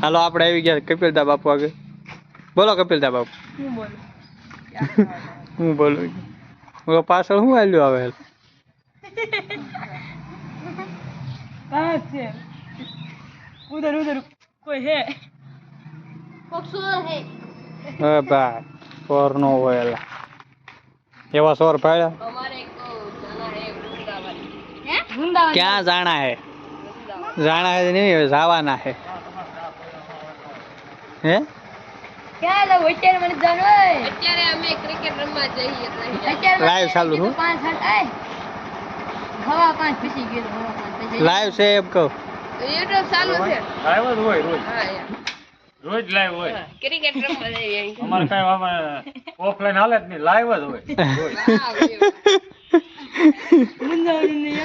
હાલો આપણે આવી ગયા કપિલદા બાપુ આગળ. બોલો કપિલદા બાપુ. હું બોલું પાછળ શું આલ્યું આવે उधर उधर कोई है ભાઈ સોર નો હોય એલા એવા સોર ભાડ્યા ક્યાં જાણા હે નહીં જવાના હે હે क्या लो અત્યારે મને જાણો અત્યારે અમે ક્રિકેટ રમવા જઈએ અત્યારે લાઈવ ચાલુ છું 5 હટાય હવા 5 પછી ગયો હવા 5 પછી લાઈવ છે એમ કહું યુટ્યુબ ચાલુ છે લાઈવ જ હોય રોજ હા યાર રોજ લાઈવ હોય ક્રિકેટ રમવા જઈએ અમારે કઈ ઓફલાઈન હાલે જ નહીં લાઈવ જ હોય રોજ મુંજાવનું નહીં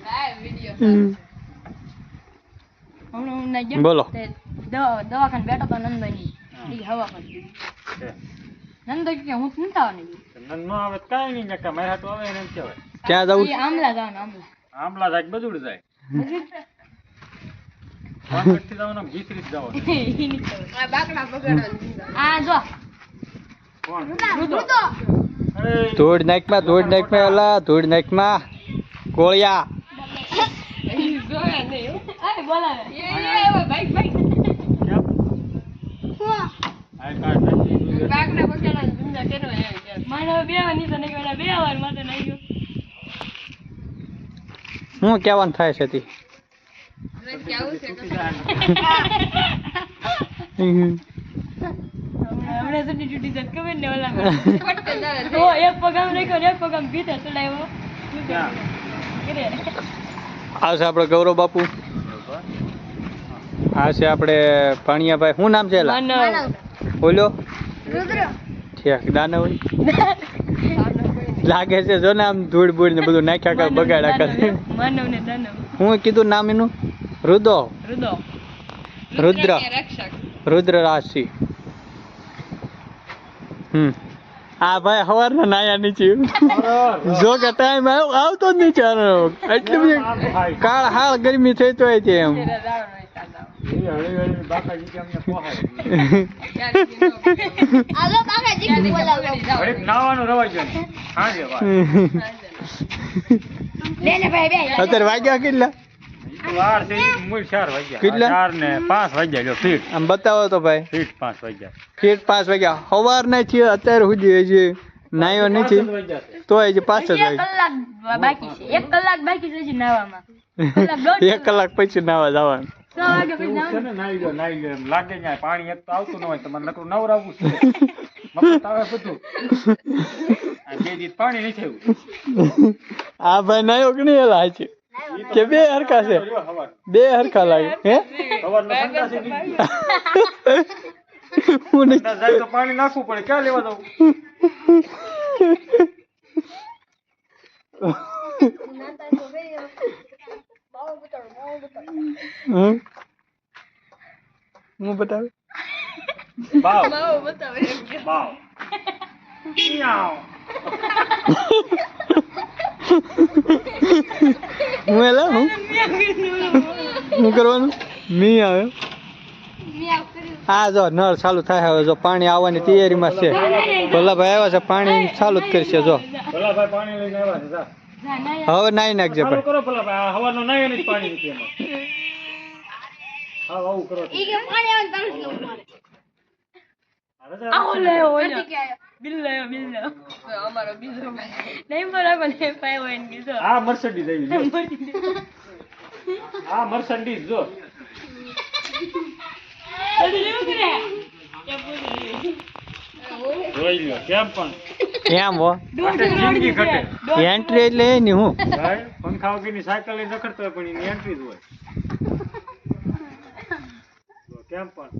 લાઈવ વિડિયો હમણાં ના ગયા બોલો દવાખાને બેઠો તો નંદની ઈ હવા પર નંદ કે હું સુનતા નહીં નંદ નો આવે કાઈ નહીં નકા મારા તો આવે એને એમ કહેવાય ક્યાં જવું છે? આમલા જવાનું આમલા જાય બધું જાય વાંકટથી જવાનું ભીતરી જ જવાનું આ બાકડા પકડવાનું આ જો કોણ રુદો અરે ધૂળ નાખમાં એલા ધૂળ નાખમાં કોળિયા જોયા નહીં અરે બોલાવે એ ભાઈ ભાઈ કેમ આ કાર્ડ નથી બાકડા પકડવાનું ધંધા કરવા આવ્યા માનો બે વાર નીચે નીકળ્યા બે વાર માથે નાઈ ગયો શું કહેવાનું થાય છે તી કેવું છે હમણાં સુધી ડ્યુટી જત ખબર ને ઓલા પટકે જાય ઓ એક પગામ રાખ્યો ને એક પગામ ભીતર ચડાવ્યો ક્યાં કરે આવશે આપણે ગૌરવ બાપુ આ છે આપણે પાણીયાભાઈ શું નામ છે એલા માનવ બોલો રુદ્ર ઠીક દાનવ લાગે છે જો ને આમ ધૂળ બૂળ ને બધું નાખ્યા કર બગાડ્યા કરે માનવ ને દાનવ હું કીધું નામ એનું રુદો રુદો રુદ્ર રક્ષક રુદ્ર રાશિ આ ભાઈ સવારના નાયા નીચે જો કે ટાઈમ આવતો જ નહીં ચાલો એટલી બધી કાળ હાળ ગરમી થઈ તો છે એમ હળી બાકાજી કે અમને પોહાય આલો બાકાજી કે બોલાવો હળી નાવાનું રવાય છે હાજે વાત લે ને ભાઈ બે અત્યારે વાગ્યા કેટલા વાર છે મૂળ 4 વાગ્યા કેટલા? 4 ને 5 વાગ્યા જો ફીટ આમ બતાવો તો ભાઈ ફીટ 5 વાગ્યા ફીટ 5 વાગ્યા સવાર ના છે અત્યારે સુધી હજી નાયો નથી તો હજી 5 જ એક વાગ્યા કલાક બાકી છે 1 કલાક બાકી છે નાવામાં કલાક દોઢ 1 કલાક પછી નાવા જવાનું 6 વાગે પછી છે જવાનું ને નાઈ ગયો એમ લાગે ને પાણી એક તો આવતું ન હોય તો મને નકરું નવરાવું છે મફત આવે બધું આ બે દી પાણી નથી આવ્યું આ ભાઈ નાયો કે નહીં એલા છે કે બે હરખા છે બે હરખા લાગે હે સવારનો ઠંડા છે હું નહીં ઠંડા જાય તો પાણી નાખવું પડે ક્યાં લેવા જવું હમ? હું બતાવે બાવ માવો બતાવે એમ કે બાવ યાવ હું એલા હું કરવાનું મી આવે હા જો નળ ચાલુ થાય હવે જો પાણી આવવાની તૈયારીમાં છે ભલા ભાઈ આવ્યા છે પાણી ચાલુ જ કરશે જો ભલાભાઈ પાણી લઈને આવ્યા છે જા હવે નાઈ નાખજે ચાલુ ભાઈ કરો ભલાભાઈ આ હવાનો નાય ને પાણી નથી એમાં હા આવું કરો ઈ કે પાણી આવે તરત લેવું મારે રજા આવો લે ઓય બિલ લે અમારો બીજો ભાઈ નહીં બરાબર ને પાય હોય ને કીધો આ મર્સિડીઝ આવી જો આ મર્સિડીઝ જો અરે લેવું કરે જોઈ લ્યો કેમ પણ એમ હો ઘટે જિંદગી ઘટે એન્ટ્રી એટલે એની હું ભાઈ પંખા વગરની સાયકલ લઈને રખડતો હોય પણ એની એન્ટ્રી જ હોય જો કેમ પણ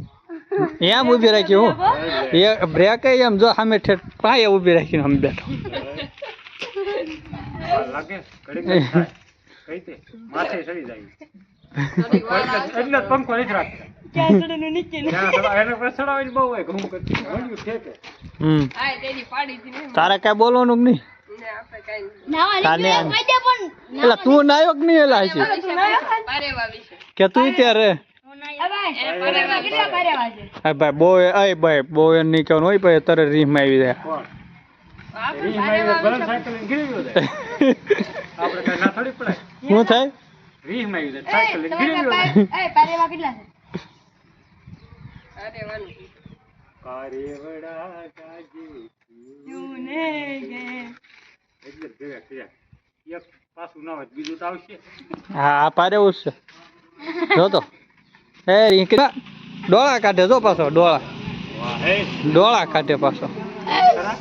એમ ઊભી રાખી હું એ બ્રેક એમ જો સામે ઠેઠ પાયે ઊભી રાખીને અમે બેઠો વાર લાગે ઘડીક જ થાય કઈ તે માથે ચડી જાય એટલે જ પંખો નથી રાખતા ક્યાં ચડનું નીચે ને એને પર ચડાવવાની બહુ હોય ઘઉં કરતી વળ્યું ઠેકે આ તેની પાડી થી ને તારે કઈ બોલવાનું કે નહીં આપણે કઈ નાવા કાલે નીકળ્યા ફાયદા પણ એલા તું નાયો કે નહીં એલા છે પારેવા વિશે કે તું ત્યારે હું પારેવા કેટલા પારેવા છે? હા ભાઈ બહુ બહુ એમ નહીં કહેવાનું હોય ભાઈ તરત રીહમાં આવી જાય કોણ? આપણે રીહ માં આવ્યો, ભલે સાયકલ લઈને ગીરી ગયો જાય. આપણે કઈ ના થોડી પડાય. શું થાય રીહ માં આવ્યો જાય, સાયકલ લઈને ગીરી ગયો જાય. પારેવા કેટલા છે? અરે વાનું કારેવડા ગાજે એટલે જ ભેગા થયા. એક પાછું ના હોય તો બીજું તો આવશે. હા આ પારે છે જો તો એ રીહ ડોળા કાઢે જો પાછો વાહ હે ડોળા કાઢે પાછો ખરા?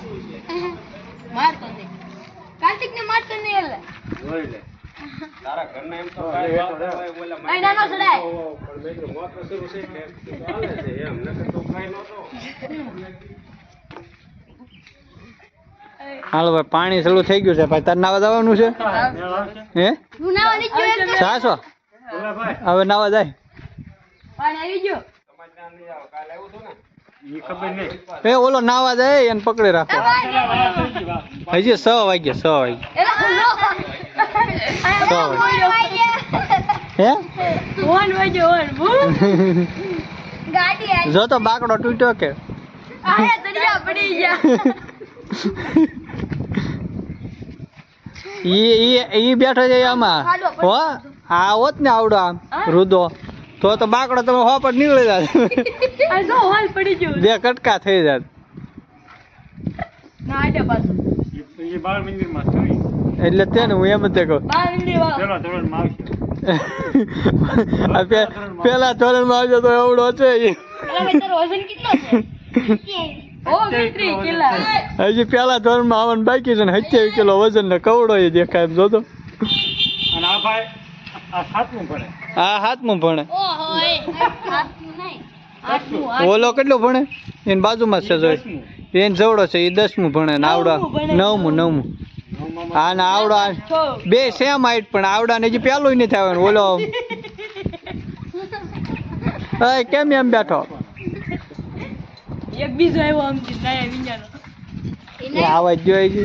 મારતો નહીં. કાર્તિકને મારતો નહીં એટલે. જોઈ લે. અહીં નાનો સડાય. હાલો ભાઈ પાણી ચાલુ થઈ ગયું છે ભાઈ તાર નાવા જવાનું છે હે હું નાવા નહીં ગયો એમ તો. સાસો બોલા ભાઈ હવે નાવા જાય પાણી આવી ગયો. ઈ ખબર નહીં. એ ઓલો નાવા જાય એને પકડી રાખો પેલા વાત થઈ ગઈ વાત. હજી 6 વાગ્યા 6 વાગ્યા હે ગાડી આવી. જો તો બાકડો તૂટ્યો કે આયા દરિયા પડી ગયા. ઈ બેઠો છે આમાં હો આ હોત ને આવડો આમ રુદો તો બાકડો તમે હોપટ નીકળી જાત આ જો હોલ પડી ગયો. બે કટકા થઈ જાત ના આડે પાછું. ઈ બાળ મંદિરમાં થઈ. એટલે તે ને હું એમ જ કહું બાર મંદિર વાળો. પેલા ધોરણમાં આવશે. આ પેલા ધોરણમાં આવજો તો એવડો છે ઈ. અરે ભાઈ તારો વજન કેટલો છે? ઓ 23 કિલો. હજી પેલા ધોરણમાં આવવાનું બાકી છે ને 27 કિલો વજન ને કવડો એ દેખાય એમ જોતો અને આ ભાઈ આ સાતમું ભણે. આ 7મું ભણે ઓહો એ આઠનું નહીં. આઠનું ઓલો કેટલું ભણે એની બાજુમાં છે જોઈ દસમું. એને જવડો છે એ 10મું ભણે ને આવડો 9મું નવમામાં આ ને આવડો બે સેમ હાઈટ પણ આવડા ને હજી પેલું નથી આવ્યું ઓલો એ કેમ એમ બેઠો એક બીજો આવ્યો આમથી નયા વિંજાનો. એ આવાજ જોઈ છે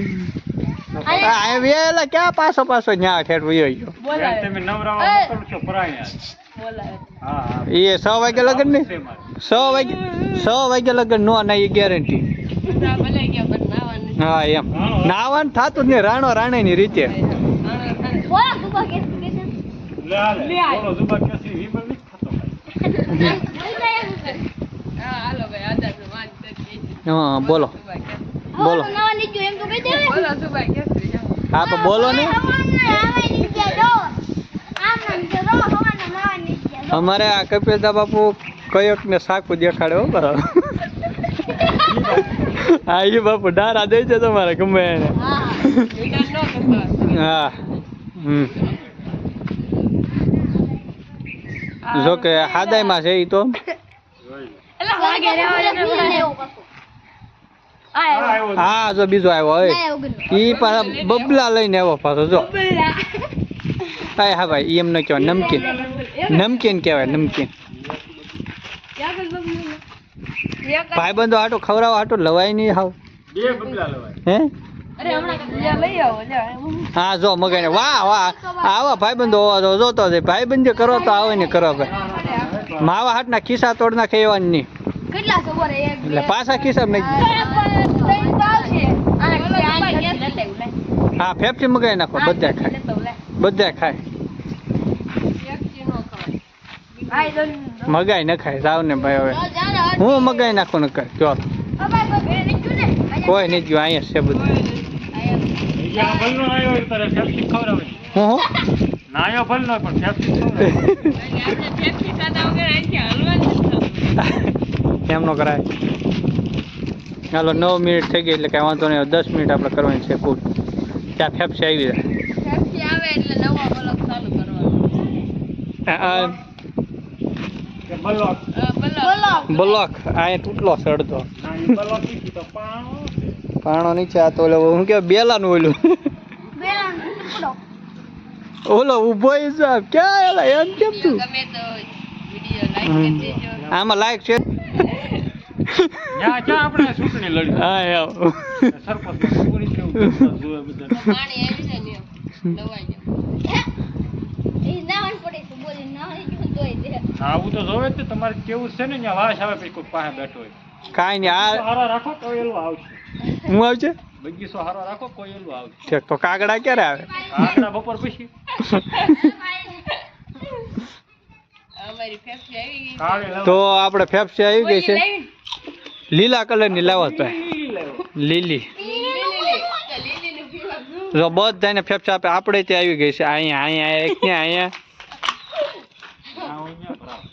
આ વેલા ક્યાં પાછો ન્યા ઠેઠ વયો ગયો જેમ બોલાવે તમે નવરાવા મોકલો છો પરાયા. બોલાવે. હા હા. એ 6 વાગે લગન ને તેમાં. 6 વાગે લગન નો ના એ ગેરંટી બધા ભલાઈ ગયા પણ નાવાનું હા એમ નાવાનું થતું જ નહીં રાણો રાણે ની રીતે બોલા સુબા કે લે આ લે. બોલો જુબા કેસરી વિમલ નથી ખાતો ભાઈ. હા હાલો ભાઈ આદા વાત કરી હા બોલો બોલો નવા નીચો એમ તો કહી દે. બોલો સુભાઈ કેસરી જાઓ. હા તો બોલો ને અમારે આ કપિલદા બાપુ કયોક ને સાકુ દેખાડે હો બરાબર હા એ બાપુ ડારા દે છે તમારે ગમે એને વિધાન ન કરતા હા જો કે હાદાઈમાં છે ઈ તો જોઈ લે. એલા વાગે રહેવા દે ને આ આવ્યો. હા જો બીજો આવ્યો હોય ઈ પાછા બબલા લઈને આવ્યો પાછો જો હા હા ભાઈ એમ ન કહેવાય નમકીન કહેવાય નમકીન ભાઈબંધો હાટો ખવડાવવા હાટો લવાય નહીં હાવ બે બબલા લવાય. હે અરે હમણાં લઈ આવો હા જો મગાઈને વાહ વાહ આવા ભાઈબંધો હોવા તો જોતો છે ભાઈબંધ જે કરો તો આવે ને કરો ભાઈ માવા હાટના ખિસ્સા તોડ નાખે એવા નહીં કેટલા ખબર એક એટલે પાછા ખિસ્સા નહીં હા ફેફસી મગાઈ નાખો બધા ખાય ખાય વ્યક્તિ નો ખવાય મગાઈ ન ખાય જાવ ને ભાઈ હવે હું મગાઈ નાખું ને કર ચાલો કોઈ નહીં ગયું અહીંયા છે બધું બીજા ભલનો આવ્યો હોય તારે ફેફસી ખવડાવે. હું નાયો ભલનો પણ ફેફસી ખવડાવે. આપણે ફેફસી ખાધા વગર અહીંથી હલવા જ નથી થતું. એમ નો કરાય ચાલો 9 મિનિટ થઈ ગઈ એટલે કાંઈ વાંધો નહીં 10 મિનિટ આપણે કરવાની છે કુલ ત્યાં ફેફસી આવી જાય ફેફસી આવે એટલે નવા બ્લોક ચાલુ કરવાનો કે બલોક. બ્લોક અહીંયા તૂટલો સડતો ના ઈ બલોક ઈ તો પાણો છે. પાણો નીચે આ તો ઓલો હું કે બેલાનું ઓલું ઓલો ઊભો ઈ સાહેબ ક્યાં એલા એમ કેમ તું ગમે તો વિડિયો લાઈક કરી દેજો. આમાં લાઈક છે ત્યાં આપણે ચૂંટણી લડી. હા એમ સરપંચમાં પૂરી કેવું કરતા જોવે બધા. પાણી આવી જાય ને દવાઈ જાય. આવું તો જોવે જ ને, તમારે કેવું છે ને ત્યાં વાસ આવે પછી કોઈ પાસે બેઠો હોય. કાંઈ નહીં આ હારા રાખો કોઈ એલું આવશે. હું આવશે બગીચો હારો રાખો કોઈ એલું આવશે. ઠીક તો કાગડા ક્યારે આવે આગળ બપોર પછી અમારી ફેફસી આવી ગઈ. કાલે લાવો. તો આપણે ફેફસી આવી ગઈ છે લાવી લીલા કલરની લાવો તો લીલી તો લીલીનું પીવા દઉં. જો બધાને ફેફસા આપે આપણે ત્યાં આવી ગઈ છે અહીંયા અહીંયા એક ને અહીંયા આ અહીંયા ભરાવો.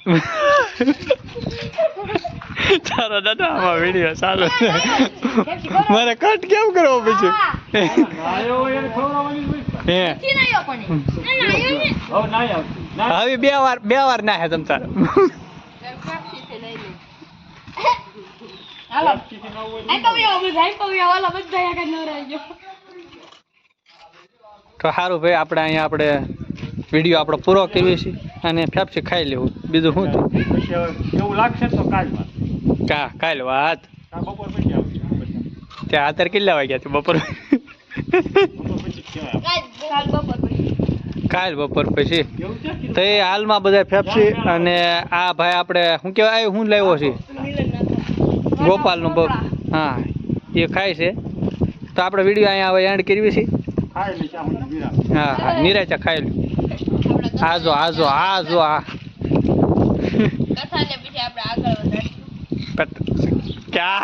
ચાલો દાદા આમાં વિડીયો ચાલો મારે કટ કેમ કરવો પછી નાયો હોય એને ખવડાવવાની જ હોય. હે નથી નાયો પણ ના નાયો ને હવે નાય આવતી. નાય. હવે બે વાર ના હે તમ તારે ફેફસીથી લઈ લે. હાલો ફેફસીથી ન હોય આઈ તો વ્યો બધા આઈ તો વ્યો વાલા બધા આગળ નવરાઈ ગયો તો સારું ભાઈ આપણે અહીંયા આપણે વિડીયો આપણો પૂરો કરીએ છીએ અને ફેફસી ખાઈ લેવું બીજું શું થયું પછી હવે એવું લાગશે તો કાલમાં. કાલ વાત કાલ બપોર પછી આવશે. ત્યાં અત્યારે કેટલા વાગ્યા છે બપોર બપોર પછી જ કહેવાય. કાલ બપોર પછી કાલ બપોર પછી એવું છે કે તો એ હાલમાં બધા ફેફસી અને આ ભાઈ આપણે શું કહેવાય હું લાવ્યો છે ગોપાલનું હા એ ખાય છે તો આપણે વિડીયો અહીંયા હવે એન્ડ કરવી છે ખાય એટલે ચા હું વિરામ. હા હા નિરાચા ખાઈ લ્યું આજો આજો આજો આ કથાને પછી આપણે આગળ વધારીશું. ક્યાં